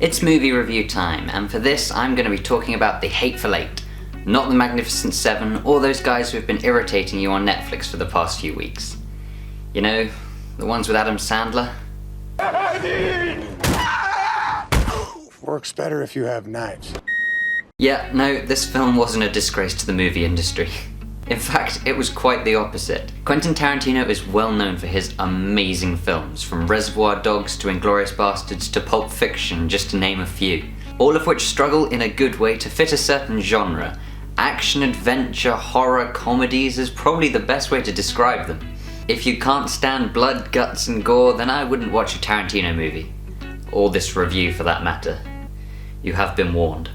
It's movie review time, and for this I'm going to be talking about The Hateful Eight, not The Magnificent Seven or those guys who have been irritating you on Netflix for the past few weeks. You know, the ones with Adam Sandler? Works better if you have knives. Yeah, no, this film wasn't a disgrace to the movie industry. In fact, it was quite the opposite. Quentin Tarantino is well known for his amazing films, from Reservoir Dogs to Inglourious Basterds to Pulp Fiction, just to name a few. All of which struggle in a good way to fit a certain genre. Action, adventure, horror, comedies is probably the best way to describe them. If you can't stand blood, guts and gore, then I wouldn't watch a Tarantino movie. Or this review for that matter. You have been warned.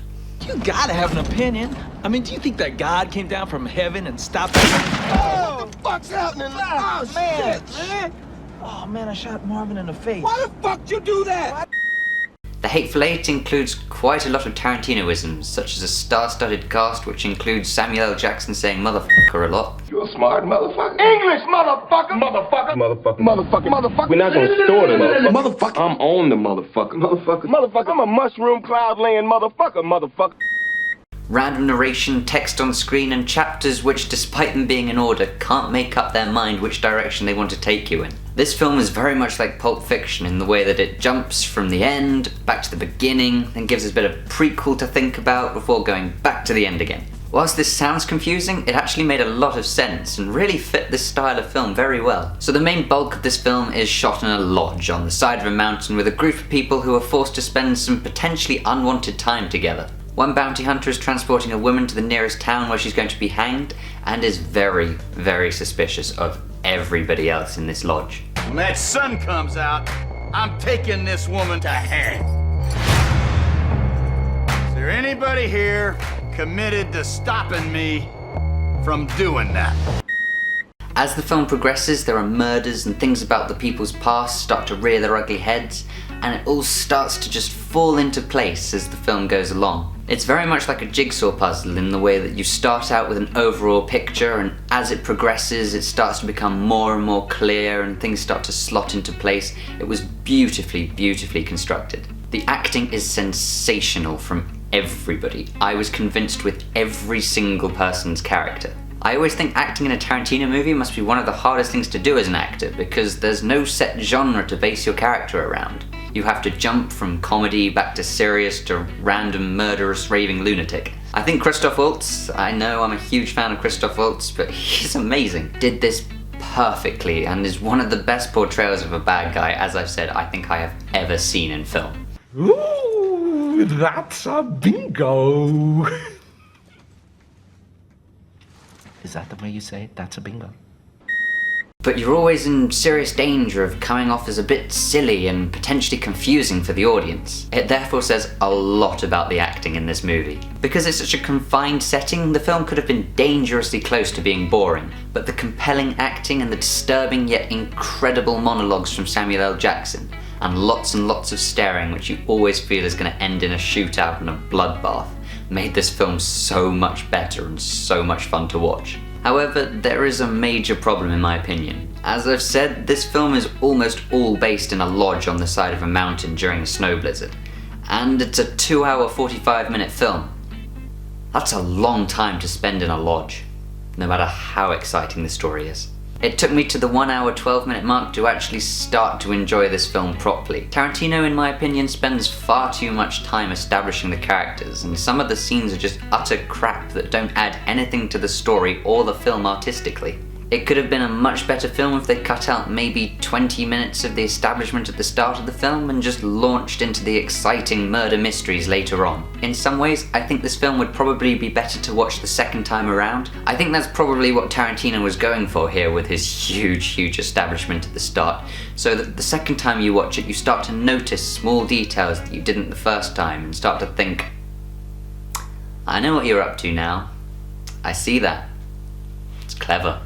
You gotta have an opinion. I mean, do you think that God came down from heaven and stopped us? Oh, what the fuck's happening? Oh, man, shit, man. Oh man, I shot Marvin in the face. Why the fuck you do that? The Hateful Eight includes quite a lot of Tarantinoisms, such as a star-studded cast which includes Samuel L Jackson saying motherfucker a lot. You a smart motherfucker. English, motherfucker. Motherfucker. Motherfucker. Motherfucker. Motherfucker. We're not gonna store the motherfucker. Motherfucker. I'm on the motherfucker. Motherfucker. Motherfucker. I'm a mushroom cloud laying motherfucker. Motherfucker. Random narration, text on screen, and chapters which, despite them being in order, can't make up their mind which direction they want to take you in. This film is very much like Pulp Fiction in the way that it jumps from the end back to the beginning and gives us a bit of prequel to think about before going back to the end again. Whilst this sounds confusing, it actually made a lot of sense and really fit this style of film very well. So the main bulk of this film is shot in a lodge on the side of a mountain with a group of people who are forced to spend some potentially unwanted time together. One bounty hunter is transporting a woman to the nearest town where she's going to be hanged and is very, very suspicious of everybody else in this lodge. When that sun comes out, I'm taking this woman to hang. Is there anybody here committed to stopping me from doing that? As the film progresses, there are murders and things about the people's past start to rear their ugly heads, and it all starts to just fall into place as the film goes along. It's very much like a jigsaw puzzle in the way that you start out with an overall picture, and as it progresses it starts to become more and more clear and things start to slot into place. It was beautifully, beautifully constructed. The acting is sensational from everybody. I was convinced with every single person's character. I always think acting in a Tarantino movie must be one of the hardest things to do as an actor, because there's no set genre to base your character around. You have to jump from comedy back to serious to random murderous raving lunatic. I think Christoph Waltz, I know I'm a huge fan of Christoph Waltz, but he's amazing, did this perfectly and is one of the best portrayals of a bad guy, as I've said, I think I have ever seen in film. Ooh, that's a bingo. Is that the way you say it? That's a bingo. But you're always in serious danger of coming off as a bit silly and potentially confusing for the audience. It therefore says a lot about the acting in this movie. Because it's such a confined setting, the film could have been dangerously close to being boring, but the compelling acting and the disturbing yet incredible monologues from Samuel L Jackson, and lots of staring which you always feel is going to end in a shootout and a bloodbath, made this film so much better and so much fun to watch. However, there is a major problem in my opinion. As I've said, this film is almost all based in a lodge on the side of a mountain during a snow blizzard. And it's a 2-hour 45-minute film. That's a long time to spend in a lodge, no matter how exciting the story is. It took me to the 1-hour 12-minute mark to actually start to enjoy this film properly. Tarantino, in my opinion, spends far too much time establishing the characters, and some of the scenes are just utter crap that don't add anything to the story or the film artistically. It could have been a much better film if they cut out maybe 20 minutes of the establishment at the start of the film and just launched into the exciting murder mysteries later on. In some ways, I think this film would probably be better to watch the second time around. I think that's probably what Tarantino was going for here with his huge establishment at the start, so that the second time you watch it you start to notice small details that you didn't the first time and start to think, I know what you're up to now. I see that. It's clever.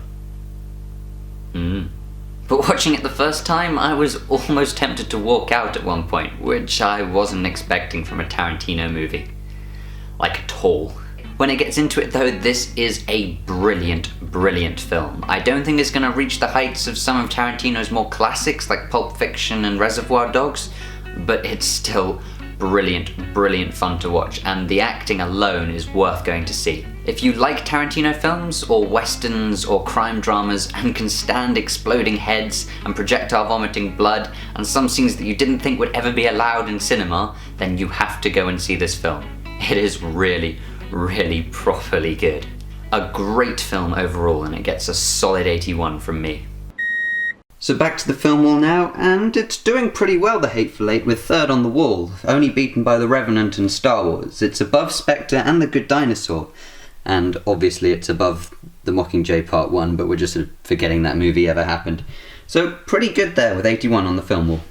But watching it the first time, I was almost tempted to walk out at one point, which I wasn't expecting from a Tarantino movie. Like at all. When it gets into it though, this is a brilliant film. I don't think it's going to reach the heights of some of Tarantino's more classics like Pulp Fiction and Reservoir Dogs, but it's still brilliant fun to watch, and the acting alone is worth going to see. If you like Tarantino films, or westerns, or crime dramas, and can stand exploding heads and projectile vomiting blood, and some scenes that you didn't think would ever be allowed in cinema, then you have to go and see this film. It is really properly good. A great film overall, and it gets a solid 81 from me. So back to the film wall now, and it's doing pretty well, The Hateful Eight, with third on the wall, only beaten by The Revenant and Star Wars. It's above Spectre and The Good Dinosaur, and obviously it's above The Mockingjay Part 1, but we're just sort of forgetting that movie ever happened. So pretty good there with 81 on the film wall.